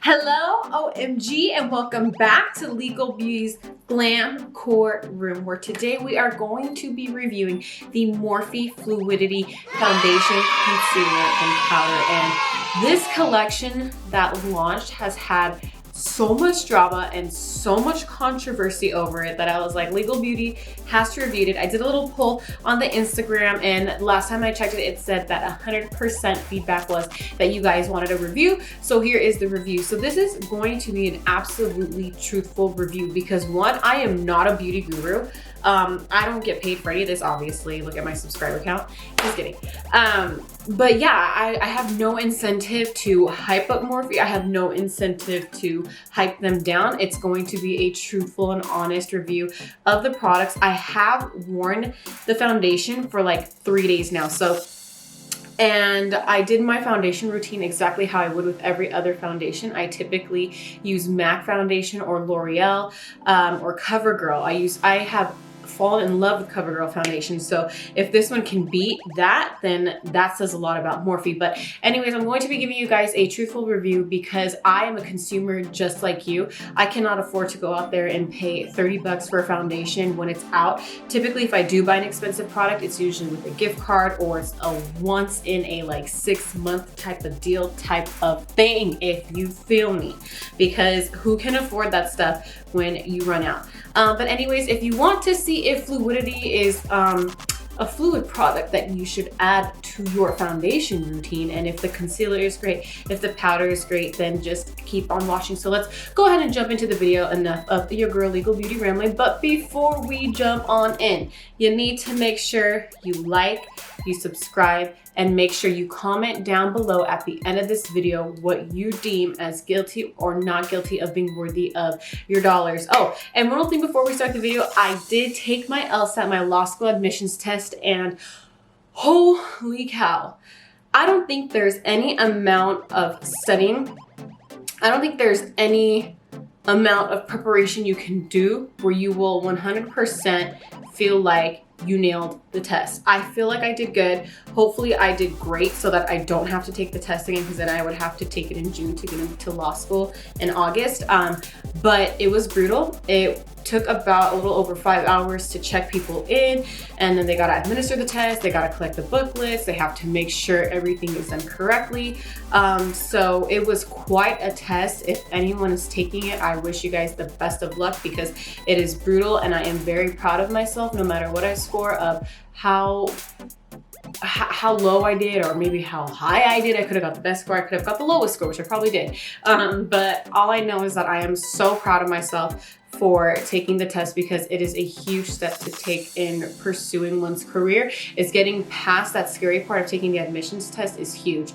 Hello, OMG, and welcome back to Legal Beauty's Glam Courtroom, where today we are going to be reviewing the Morphe Fluidity Foundation, Concealer, and Powder. And this collection that launched has had so much drama and so much controversy over it that I was like, Legal Beauty has to review it. I did a little poll on the Instagram, and last time I checked it, it said that 100% feedback was that you guys wanted a review. So here is the review. So this is going to be an absolutely truthful review because one, I am not a beauty guru. I don't get paid for any of this, obviously. Look at my subscriber count. Just kidding. But yeah, I have no incentive to hype up Morphe. I have no incentive to hype them down. It's going to be a truthful and honest review of the products. I have worn the foundation for like 3 days now. And I did my foundation routine exactly how I would with every other foundation. I typically use MAC foundation or L'Oreal or CoverGirl. I have fallen in love with CoverGirl foundation. So if this one can beat that, then that says a lot about Morphe. But anyways, I'm going to be giving you guys a truthful review because I am a consumer just like you. I cannot afford to go out there and pay 30 bucks for a foundation when it's out. Typically, if I do buy an expensive product, it's usually with a gift card or it's a once in a like 6-month type of deal type of thing, if you feel me. Because who can afford that stuff when you run out? But anyways, if you want to see if Fluidity is a fluid product that you should add to your foundation routine, and if the concealer is great, if the powder is great, then just keep on watching. So let's go ahead and jump into the video. Enough of your girl Legal Beauty rambling. But before we jump on in, you need to make sure you like, you subscribe, and make sure you comment down below at the end of this video what you deem as guilty or not guilty of being worthy of your dollars. Oh, and one more thing before we start the video, I did take my LSAT, my law school admissions test, and holy cow, I don't think there's any amount of studying, I don't think there's any amount of preparation you can do where you will 100% feel like you nailed the test. I feel like I did good. Hopefully I did great so that I don't have to take the test again, because then I would have to take it in June to get into law school in August. But it was brutal. It took about a little over 5 hours to check people in, and then they gotta administer the test, they gotta collect the booklets, they have to make sure everything is done correctly. So it was quite a test. If anyone is taking it, I wish you guys the best of luck because it is brutal, and I am very proud of myself no matter what I score, of how low I did or maybe how high I did. I could have got the best score, I could have got the lowest score, which I probably did. But all I know is that I am so proud of myself for taking the test because it is a huge step to take in pursuing one's career. It's getting past that scary part of taking the admissions test is huge.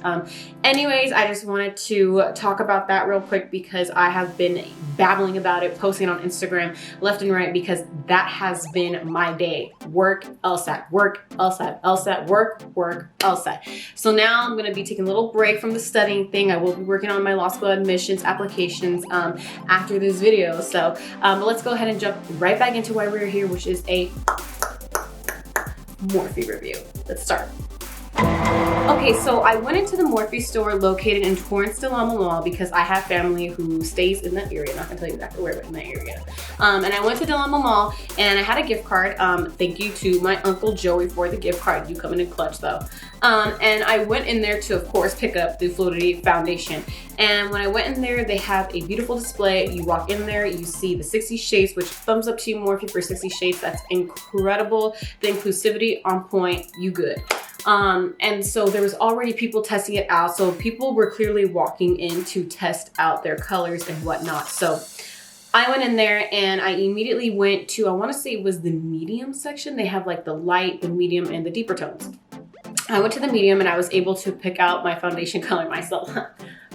Anyways, I just wanted to talk about that real quick because I have been babbling about it, posting on Instagram left and right, because that has been my day. Work, LSAT, work, LSAT, LSAT, work, LSAT. So now I'm gonna be taking a little break from the studying thing. I will be working on my law school admissions applications after this video. So but let's go ahead and jump right back into why we're here, which is a Morphe review. Let's start. Okay, so I went into the Morphe store located in Torrance de la Mall because I have family who stays in that area. I'm not gonna tell you exactly where, but in that area. And I went to de la Mall and I had a gift card. Thank you to my Uncle Joey for the gift card. You come in clutch though. And I went in there to, of course, pick up the Fluidity foundation. And when I went in there, they have a beautiful display. You walk in there, you see the 60 shades, which thumbs up to you, Morphe, for 60 shades. That's incredible. The inclusivity on point, you good. And so there was already people testing it out. So people were clearly walking in to test out their colors and whatnot. So I went in there and I immediately went to, I want to say it was the medium section. They have like the light, the medium, and the deeper tones. I went to the medium and I was able to pick out my foundation color myself.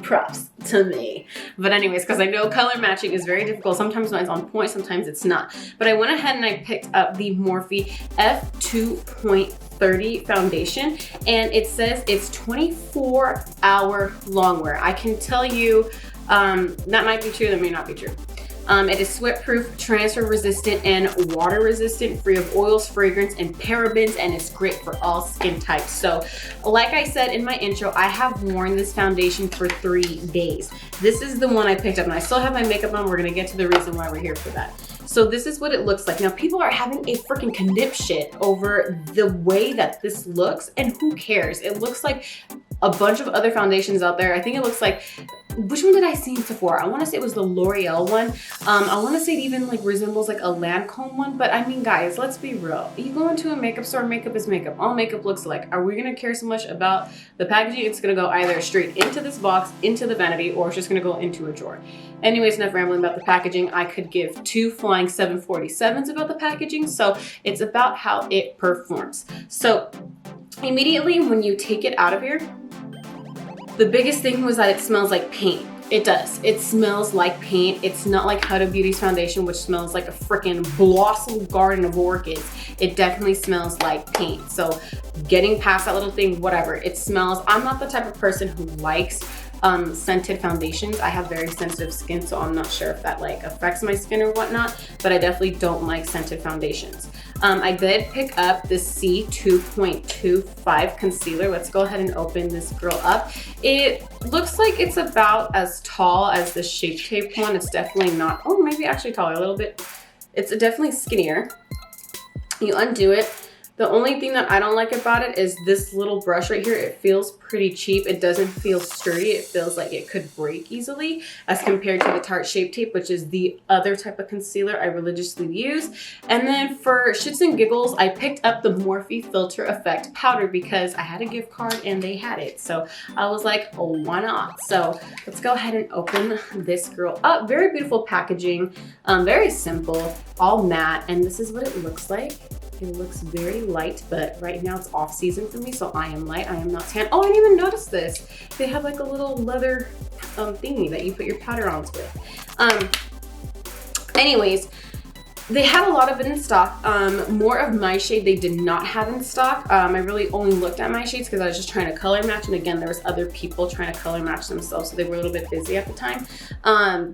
Props to me. But anyways, because I know color matching is very difficult. Sometimes mine's on point, sometimes it's not. But I went ahead and I picked up the Morphe F2.30 Foundation, and it says it's 24-hour long wear. I can tell you that might be true, that may not be true. It is sweat proof, transfer resistant, and water resistant, free of oils, fragrance, and parabens, and it's great for all skin types. So like I said in my intro, I have worn this foundation for 3 days. This is the one I picked up, and I still have my makeup on. We're gonna get to the reason why we're here for that. So this is what it looks like. Now people are having a freaking conniption over the way that this looks, and who cares? It looks like a bunch of other foundations out there. I think it looks like, which one did I see in Sephora? I wanna say it was the L'Oreal one. I wanna say it even like resembles like a Lancome one, but I mean guys, let's be real. You go into a makeup store, makeup is makeup. All makeup looks alike. Are we gonna care so much about the packaging? It's gonna go either straight into this box, into the vanity, or it's just gonna go into a drawer. Anyways, enough rambling about the packaging. I could give 2 flying 747s about the packaging, so it's about how it performs. So immediately when you take it out of here, the biggest thing was that it smells like paint. It does. It smells like paint. It's not like Huda Beauty's foundation, which smells like a freaking blossom garden of orchids. It definitely smells like paint. So getting past that little thing, whatever, it smells. I'm not the type of person who likes scented foundations. I have very sensitive skin, so I'm not sure if that like affects my skin or whatnot, but I definitely don't like scented foundations. I did pick up the C2.25 Concealer. Let's go ahead and open this girl up. It looks like it's about as tall as the Shape Tape one. It's definitely not, oh, maybe actually taller a little bit. It's definitely skinnier. You undo it. The only thing that I don't like about it is this little brush right here. It feels pretty cheap. It doesn't feel sturdy. It feels like it could break easily as compared to the Tarte Shape Tape, which is the other type of concealer I religiously use. And then for shits and giggles, I picked up the Morphe Filter Effect powder because I had a gift card and they had it. So I was like, oh, why not? So let's go ahead and open this girl up. Very beautiful packaging, very simple, all matte. And this is what it looks like. It looks very light, but right now it's off season for me, so I am light, I am not tan. Oh, I didn't even notice this. They have like a little leather thingy that you put your powder onto it. Anyways, they had a lot of it in stock. More of my shade they did not have in stock. I really only looked at my shades because I was just trying to color match. And again, there was other people trying to color match themselves, so they were a little bit busy at the time.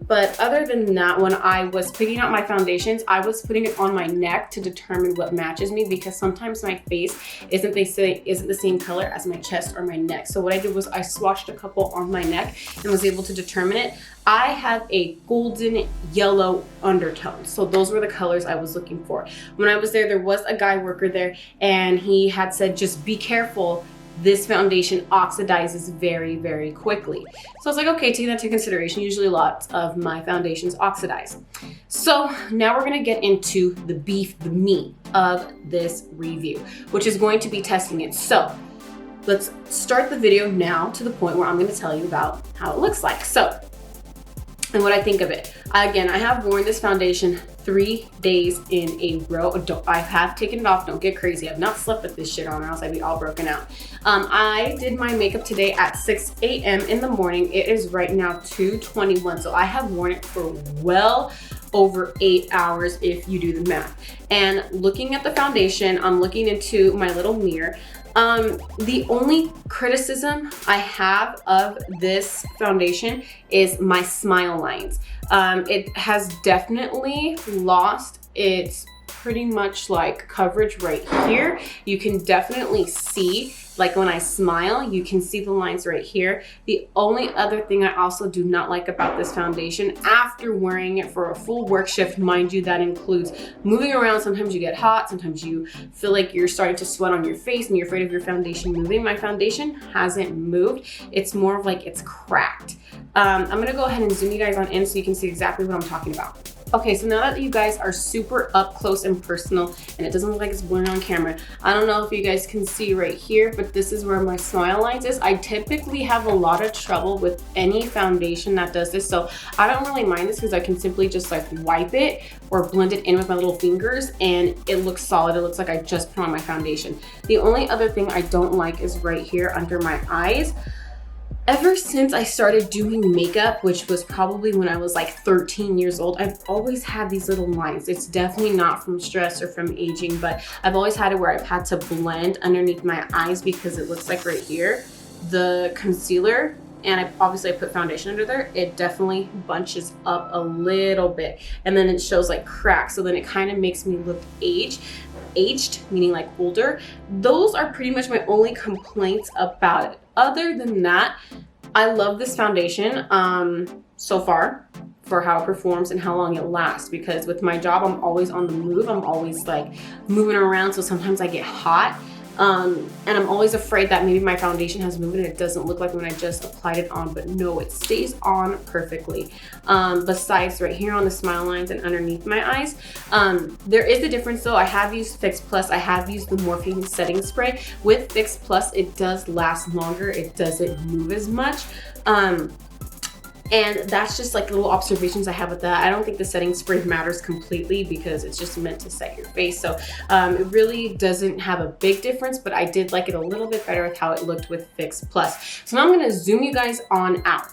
But other than that, when I was picking out my foundations, I was putting it on my neck to determine what matches me, because sometimes my face isn't the same color as my chest or my neck. So what I did was I swatched a couple on my neck and was able to determine it. I have a golden yellow undertone. So those were the colors I was looking for. When I was there was a guy worker there and he had said, just be careful. This foundation oxidizes very, very quickly. So I was like, okay, take that into consideration. Usually lots of my foundations oxidize. So now we're gonna get into the beef, the meat of this review, which is going to be testing it. So let's start the video now to the point where I'm gonna tell you about how it looks like. So, and what I think of it. Again, I have worn this foundation 3 days in a row. I have taken it off, don't get crazy. I've not slept with this shit on or else I'd be all broken out. I did my makeup today at 6 a.m. in the morning. It is right now 2:21, so I have worn it for well over 8 hours if you do the math. And looking at the foundation, I'm looking into my little mirror. The only criticism I have of this foundation is my smile lines. It has definitely lost its pretty much like coverage right here. You can definitely see, like when I smile, you can see the lines right here. The only other thing I also do not like about this foundation, after wearing it for a full work shift, mind you, that includes moving around. Sometimes you get hot, sometimes you feel like you're starting to sweat on your face and you're afraid of your foundation moving. My foundation hasn't moved. It's more of like it's cracked. I'm gonna go ahead and zoom you guys on in so you can see exactly what I'm talking about. Okay, so now that you guys are super up close and personal and it doesn't look like it's blurring on camera, I don't know if you guys can see right here, but this is where my smile lines is. I typically have a lot of trouble with any foundation that does this, so I don't really mind this because I can simply just like wipe it or blend it in with my little fingers and it looks solid. It looks like I just put on my foundation. The only other thing I don't like is right here under my eyes. Ever since I started doing makeup, which was probably when I was like 13 years old, I've always had these little lines. It's definitely not from stress or from aging, but I've always had it where I've had to blend underneath my eyes because it looks like right here, the concealer and obviously I put foundation under there, it definitely bunches up a little bit, and then it shows like cracks, so then it kind of makes me look aged, meaning like older. Those are pretty much my only complaints about it. Other than that, I love this foundation so far for how it performs and how long it lasts, because with my job I'm always on the move. I'm always like moving around, so sometimes I get hot. And I'm always afraid that maybe my foundation has moved and it doesn't look like when I just applied it on, but no, it stays on perfectly. Besides right here on the smile lines and underneath my eyes. There is a difference though. I have used Fix Plus. I have used the Morphe setting spray. With Fix Plus, it does last longer. It doesn't move as much. And that's just like little observations I have with that. I don't think the setting spray matters completely because it's just meant to set your face. So it really doesn't have a big difference, but I did like it a little bit better with how it looked with Fix Plus. So now I'm gonna zoom you guys on out.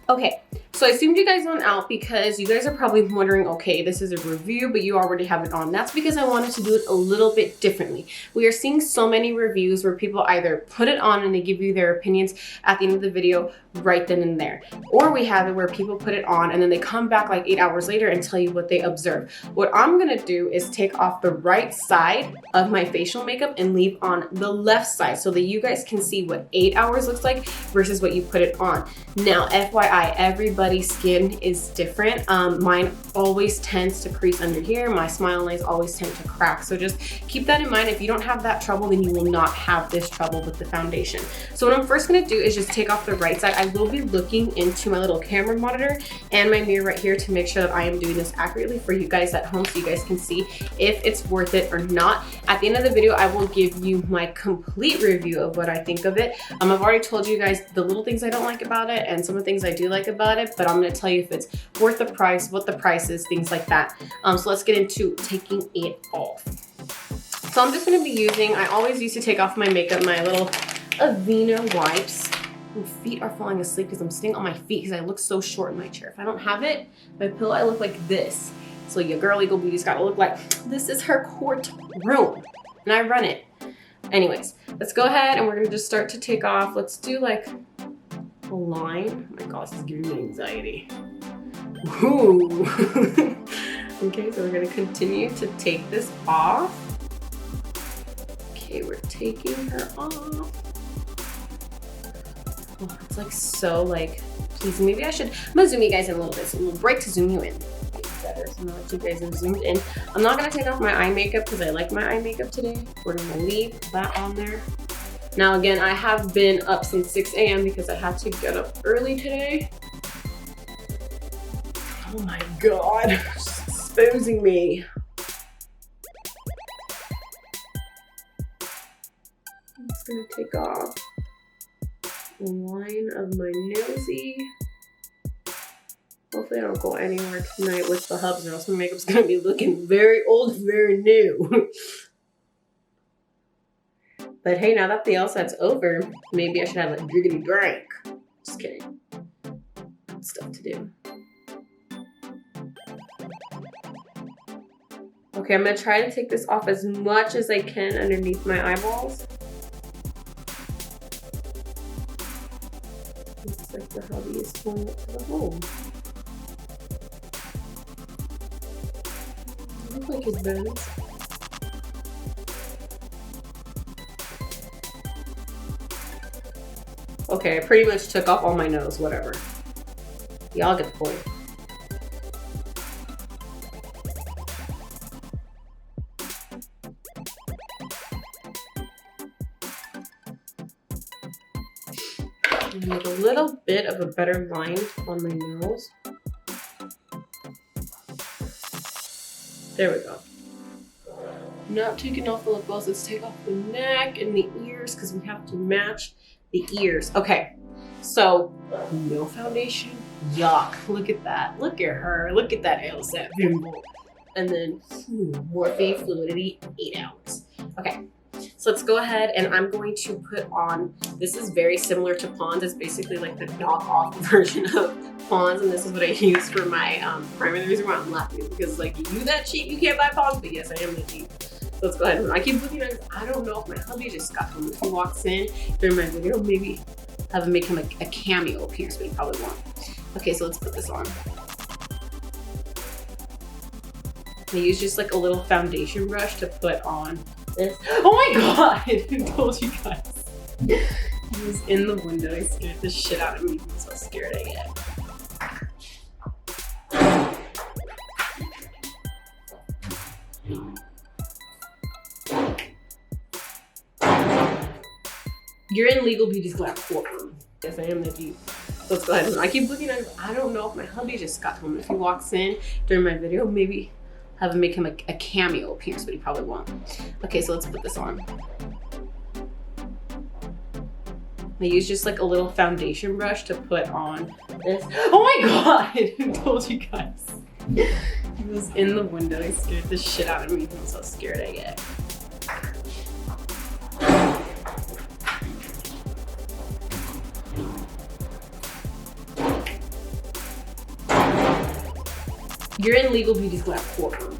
Okay, so I zoomed you guys on out because you guys are probably wondering, okay, this is a review, but you already have it on. That's because I wanted to do it a little bit differently. We are seeing so many reviews where people either put it on and they give you their opinions at the end of the video right then and there. Or we have it where people put it on and then they come back like 8 hours later and tell you what they observed. What I'm gonna do is take off the right side of my facial makeup and leave on the left side so that you guys can see what 8 hours looks like versus what you put it on. Now, FYI, everybody's skin is different. Mine always tends to crease under here. My smile lines always tend to crack. So just keep that in mind. If you don't have that trouble, then you will not have this trouble with the foundation. So what I'm first gonna do is just take off the right side. I will be looking into my little camera monitor and my mirror right here to make sure that I am doing this accurately for you guys at home so you guys can see if it's worth it or not. At the end of the video, I will give you my complete review of what I think of it. I've already told you guys the little things I don't like about it and some of the things I do like about it, but I'm gonna tell you if it's worth the price, what the price is, things like that. So let's get into taking it off. So I'm just gonna be using, I always used to take off my makeup, my little Avena wipes. My feet are falling asleep because I'm sitting on my feet because I look so short in my chair. If I don't have it, my pillow, I look like this. So your girl Eagle Beauty's gotta look like, this is her courtroom. And I run it. Anyways, let's go ahead and we're gonna just start to take off. Let's do like a line. Oh my gosh, this is giving me anxiety. Ooh. Okay, so we're gonna continue to take this off. Okay, we're taking her off. Oh, it's like so like pleasing. Maybe I should, I'm gonna zoom you guys in a little bit. So a little break to zoom you in. Better. So now that you guys have zoomed in, I'm not gonna take off my eye makeup because I like my eye makeup today. We're gonna leave that on there. Now again, I have been up since 6 a.m. because I had to get up early today. Oh my God, it's exposing me. I'm just gonna take off the line of my nosy. Hopefully I don't go anywhere tonight with the hubs or else my makeup's gonna be looking very old, very new. But hey, now that the LSAT's over, maybe I should have a driggity drink. Just kidding. Stuff to do. Okay, I'm gonna try to take this off as much as I can underneath my eyeballs. Looks like the hubby is pulling it to the hole. Look like his bones. Okay, I pretty much took off all my nose, whatever. Y'all get the point. Make a little bit of a better line on my nose. There we go. Not taking off the lip gloss, let's take off the neck and the ears because we have to match the ears. Okay, so no foundation, yuck. Look at that, look at her, look at that LSAT pimple. And then Morphe Fluidity 8 ounce. Okay, so let's go ahead and I'm going to put on, this is very similar to Pond's. It's basically like the knockoff version of Pond's, and this is what I use for my primer. The reason why I'm laughing is because like, you that cheap, you can't buy Pond's, but yes, I am that cheap. So let's go ahead and I keep looking at it. I don't know if my hubby just got home. If he walks in during my video, maybe have him make him a cameo appearance, but he probably won't. Okay, so let's put this on. I use just like a little foundation brush to put on this. Oh my god! I told you guys. He was in the window. He scared the shit out of me. I'm so scared I get. You're in Legal Beauty's Glam Courtroom. Yes, I am the deep. Let's go ahead. I keep looking at him. I don't know if my hubby just got home. If he walks in during my video, maybe have him make him a cameo appearance, but he probably won't. Okay, so let's put this on. I use just like a little foundation brush to put on this. Oh my god! I told you guys. He was in the window. He scared the shit out of me. I'm so scared I get. You're in Legal Beauty's Glam Courtroom.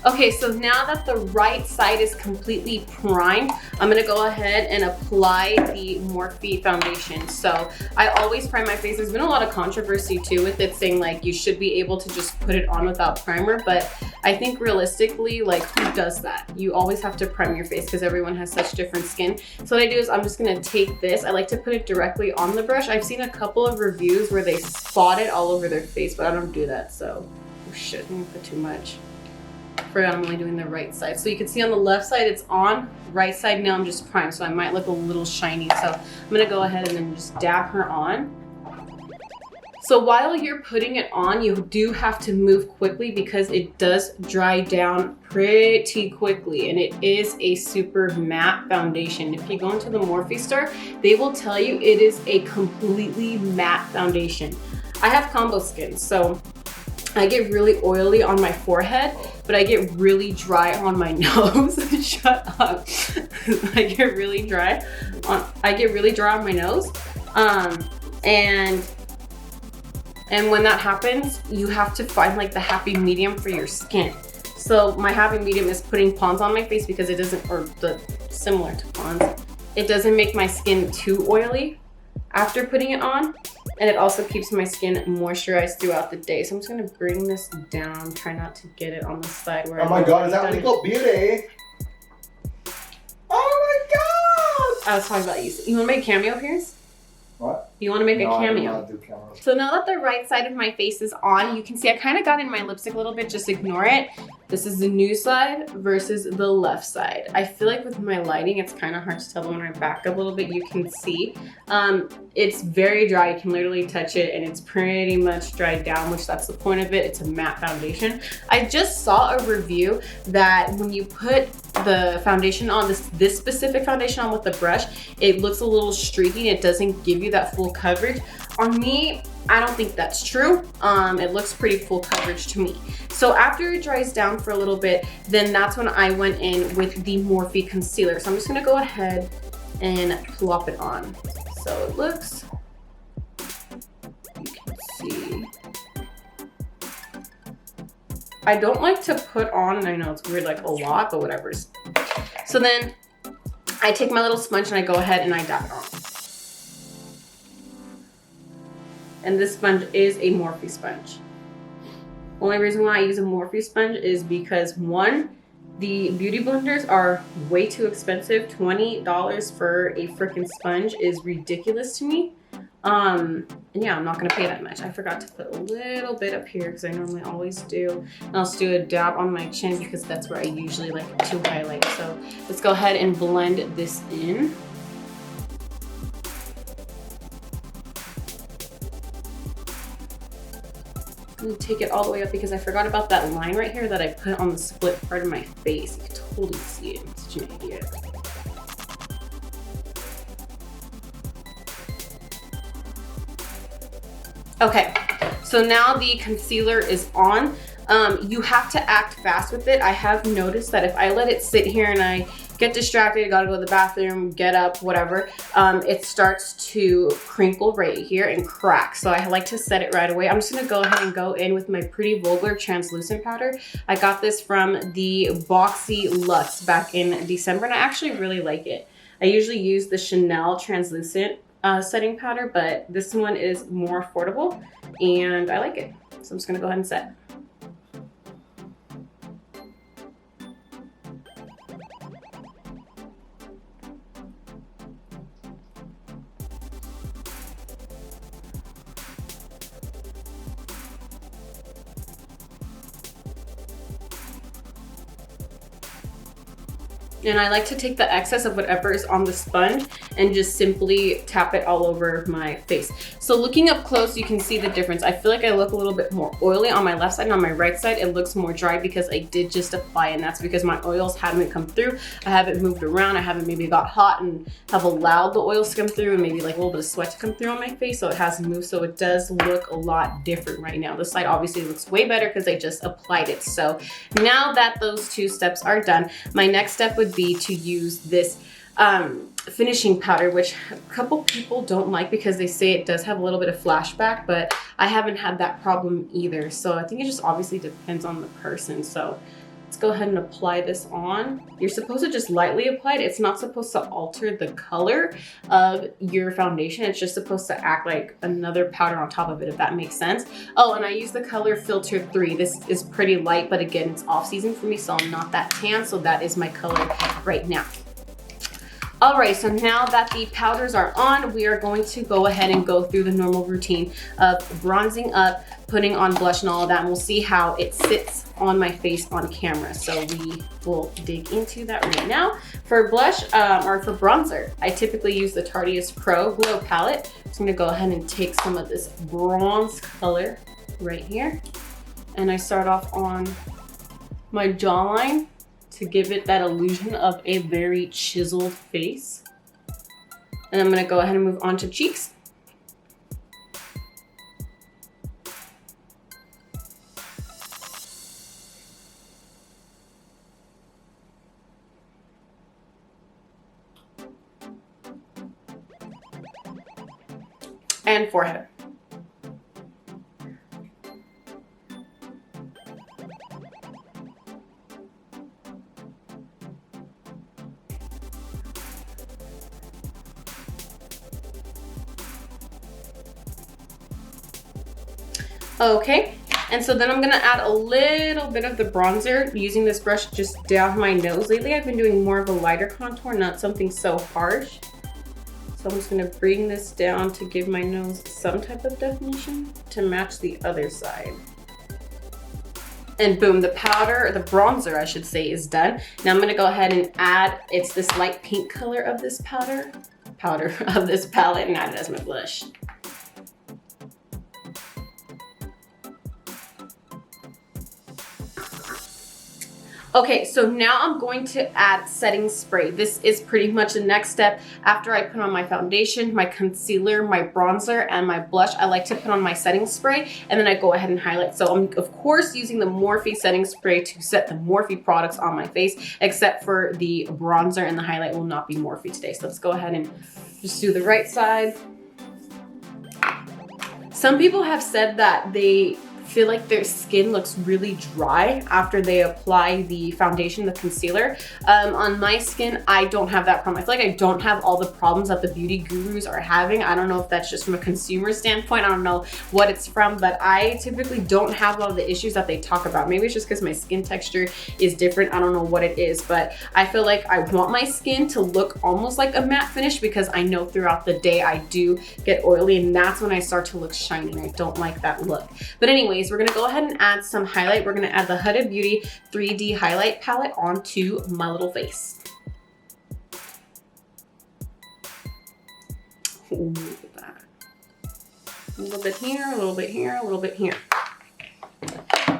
Okay, so now that the right side is completely primed, I'm gonna go ahead and apply the Morphe foundation. So I always prime my face. There's been a lot of controversy too with it, saying like you should be able to just put it on without primer, but I think realistically, like who does that? You always have to prime your face because everyone has such different skin. So what I do is I'm just gonna take this. I like to put it directly on the brush. I've seen a couple of reviews where they spot it all over their face, but I don't do that, so oh shit, I'm gonna put too much. Forgot I'm only doing the right side. So you can see on the left side it's on, right side now I'm just primed, so I might look a little shiny. So I'm gonna go ahead and then just dab her on. So while you're putting it on, you do have to move quickly because it does dry down pretty quickly, and it is a super matte foundation. If you go into the Morphe store, they will tell you it is a completely matte foundation. I have combo skin, so I get really oily on my forehead, but I get really dry on my nose. Shut up. I get really dry on my nose. And when that happens, you have to find like the happy medium for your skin. So my happy medium is putting Pond's on my face because it doesn't, or similar to Pond's, it doesn't make my skin too oily after putting it on. And it also keeps my skin moisturized throughout the day. So I'm just gonna bring this down, try not to get it on the side where oh my god, is that Legal Beauty? Oh my god! I was talking about you. You wanna make a cameo appearance? What? You wanna make a cameo? I don't want to do camera. So now that the right side of my face is on, you can see I kind of got in my lipstick a little bit, just ignore it. This is the new side versus the left side. I feel like with my lighting, it's kind of hard to tell, but when I back up a little bit, you can see. It's very dry, you can literally touch it, and it's pretty much dried down, which that's the point of it. It's a matte foundation. I just saw a review that when you put the foundation on, this specific foundation on with the brush, it looks a little streaky, it doesn't give you that full coverage. On me, I don't think that's true. It looks pretty full coverage to me. So after it dries down for a little bit, then that's when I went in with the Morphe Concealer. So I'm just gonna go ahead and plop it on. So it looks, you can see. I don't like to put on, and I know it's weird, like a lot, but whatever. So then I take my little sponge and I go ahead and I dab it on. And this sponge is a Morphe sponge. Only reason why I use a Morphe sponge is because one, the beauty blenders are way too expensive. $20 for a freaking sponge is ridiculous to me. And yeah, I'm not gonna pay that much. I forgot to put a little bit up here because I normally always do. And I'll just do a dab on my chin because that's where I usually like to highlight. So let's go ahead and blend this in. I'm gonna take it all the way up because I forgot about that line right here that I put on the split part of my face. You can totally see it. I'm such an idiot. Okay, so now the concealer is on. You have to act fast with it. I have noticed that if I let it sit here and I get distracted, gotta go to the bathroom, get up, whatever, it starts to crinkle right here and crack. So I like to set it right away. I'm just gonna go ahead and go in with my Pretty Vulgar translucent powder. I got this from the Boxy Luxe back in December, and I actually really like it. I usually use the Chanel translucent setting powder, but this one is more affordable and I like it. So I'm just gonna go ahead and set. And I like to take the excess of whatever is on the sponge and just simply tap it all over my face. So looking up close, you can see the difference. I feel like I look a little bit more oily on my left side, and on my right side, it looks more dry because I did just apply, and that's because my oils haven't come through. I haven't moved around. I haven't maybe got hot and have allowed the oils to come through and maybe like a little bit of sweat to come through on my face. So it hasn't moved. So it does look a lot different right now. This side obviously looks way better because I just applied it. So now that those two steps are done, my next step would be to use this finishing powder, which a couple people don't like because they say it does have a little bit of flashback, but I haven't had that problem either. So I think it just obviously depends on the person. So let's go ahead and apply this on. You're supposed to just lightly apply it. It's not supposed to alter the color of your foundation. It's just supposed to act like another powder on top of it, if that makes sense. Oh, and I use the color Filter 3. This is pretty light, but again, it's off season for me, so I'm not that tan. So that is my color right now. All right, so now that the powders are on, we are going to go ahead and go through the normal routine of bronzing up, putting on blush and all of that, and we'll see how it sits on my face on camera. So we will dig into that right now. For blush, or for bronzer, I typically use the Tarteist Pro Glow Palette. So I'm gonna go ahead and take some of this bronze color right here. And I start off on my jawline to give it that illusion of a very chiseled face. And I'm gonna go ahead and move on to cheeks. And forehead. Okay, and so then I'm gonna add a little bit of the bronzer using this brush just down my nose. Lately I've been doing more of a lighter contour, not something so harsh. So I'm just gonna bring this down to give my nose some type of definition to match the other side. And boom, the powder, or the bronzer I should say, is done. Now I'm gonna go ahead and add, it's this light pink color of this powder of this palette, and add it as my blush. Okay, so now I'm going to add setting spray. This is pretty much the next step after I put on my foundation, my concealer, my bronzer, and my blush. I like to put on my setting spray, and then I go ahead and highlight. So I'm of course using the Morphe setting spray to set the Morphe products on my face, except for the bronzer and the highlight will not be Morphe today. So let's go ahead and just do the right side. Some people have said that they feel like their skin looks really dry after they apply the foundation, the concealer. On my skin, I don't have that problem. I feel like I don't have all the problems that the beauty gurus are having. I don't know if that's just from a consumer standpoint. I don't know what it's from, but I typically don't have a lot of the issues that they talk about. Maybe it's just because my skin texture is different. I don't know what it is, but I feel like I want my skin to look almost like a matte finish because I know throughout the day I do get oily, and that's when I start to look shiny. I don't like that look. But anyways, we're gonna go ahead and add some highlight. We're gonna add the Huda Beauty 3D highlight palette onto my little face. Ooh, look at that. A little bit here, a little bit here, a little bit here.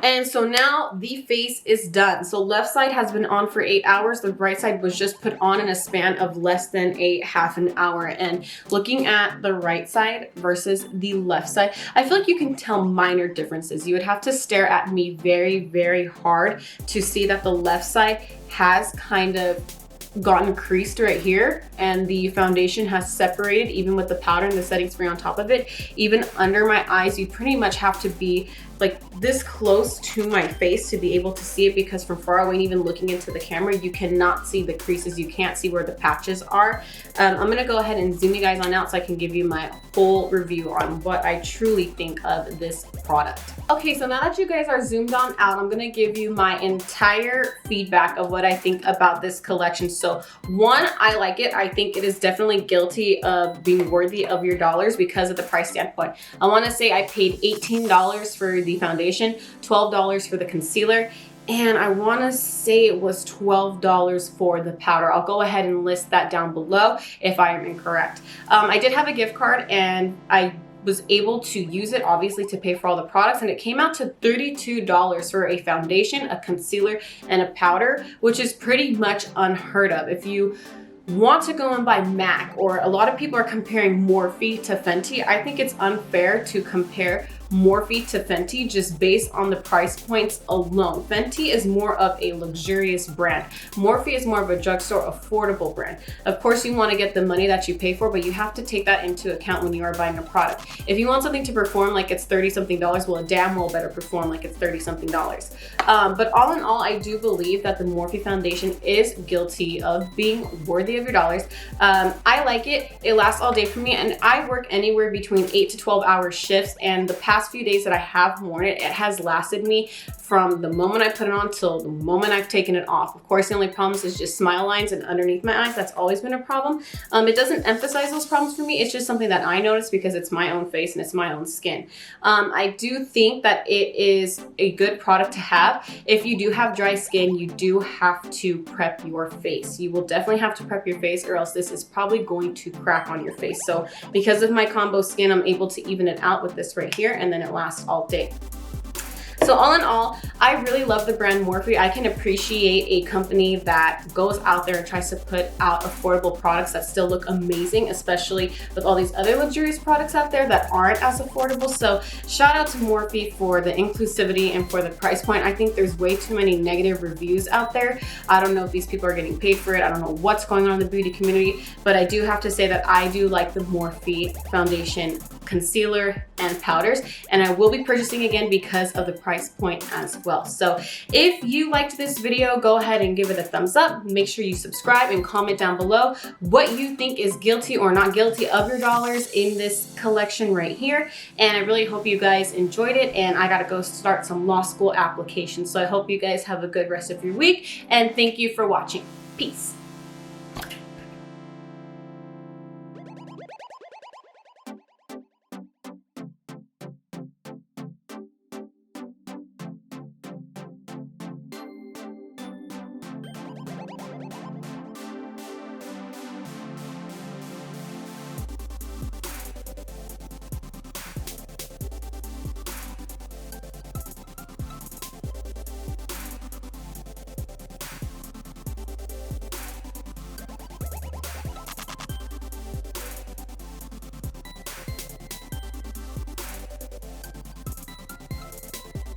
And so now the face is done. So left side has been on for 8 hours. The right side was just put on in a span of less than half an hour. And looking at the right side versus the left side, I feel like you can tell minor differences. You would have to stare at me very, very hard to see that the left side has kind of gotten creased right here, and the foundation has separated even with the powder and the setting spray on top of it. Even under my eyes, you pretty much have to be like this close to my face to be able to see it, because from far away and even looking into the camera, you cannot see the creases. You can't see where the patches are. I'm gonna go ahead and zoom you guys on out so I can give you my whole review on what I truly think of this product. Okay, so now that you guys are zoomed on out, I'm gonna give you my entire feedback of what I think about this collection. So one, I like it. I think it is definitely guilty of being worthy of your dollars because of the price standpoint. I wanna say I paid $18 for the foundation, $12 for the concealer, and I want to say it was $12 for the powder. I'll go ahead and list that down below if I am incorrect. I did have a gift card and I was able to use it obviously to pay for all the products, and it came out to $32 for a foundation, a concealer, and a powder, which is pretty much unheard of. If you want to go and buy MAC, or a lot of people are comparing Morphe to Fenty, I think it's unfair to compare Morphe to Fenty just based on the price points alone. Fenty is more of a luxurious brand. Morphe is more of a drugstore affordable brand. Of course, you want to get the money that you pay for, but you have to take that into account when you are buying a product. If you want something to perform like it's 30-something dollars, well, it damn well better perform like it's 30-something dollars. But all in all, I do believe that the Morphe foundation is guilty of being worthy of your dollars. I like it. It lasts all day for me, and I work anywhere between 8 to 12 hour shifts, and the past few days that I have worn it, it has lasted me from the moment I put it on till the moment I've taken it off. Of course, the only problem is just smile lines and underneath my eyes. That's always been a problem. It doesn't emphasize those problems for me. It's just something that I notice because it's my own face and it's my own skin. I do think that it is a good product to have. If you do have dry skin, you do have to prep your face. You will definitely have to prep your face, or else this is probably going to crack on your face. So because of my combo skin, I'm able to even it out with this right here, and then it lasts all day. So all in all, I really love the brand Morphe. I can appreciate a company that goes out there and tries to put out affordable products that still look amazing, especially with all these other luxurious products out there that aren't as affordable. So shout out to Morphe for the inclusivity and for the price point. I think there's way too many negative reviews out there. I don't know if these people are getting paid for it. I don't know what's going on in the beauty community, but I do have to say that I do like the Morphe foundation, concealer, and powders, and I will be purchasing again because of the price point as well. So if you liked this video, go ahead and give it a thumbs up. Make sure you subscribe and comment down below what you think is guilty or not guilty of your dollars in this collection right here. And I really hope you guys enjoyed it, and I gotta go start some law school applications. So I hope you guys have a good rest of your week, and thank you for watching. Peace.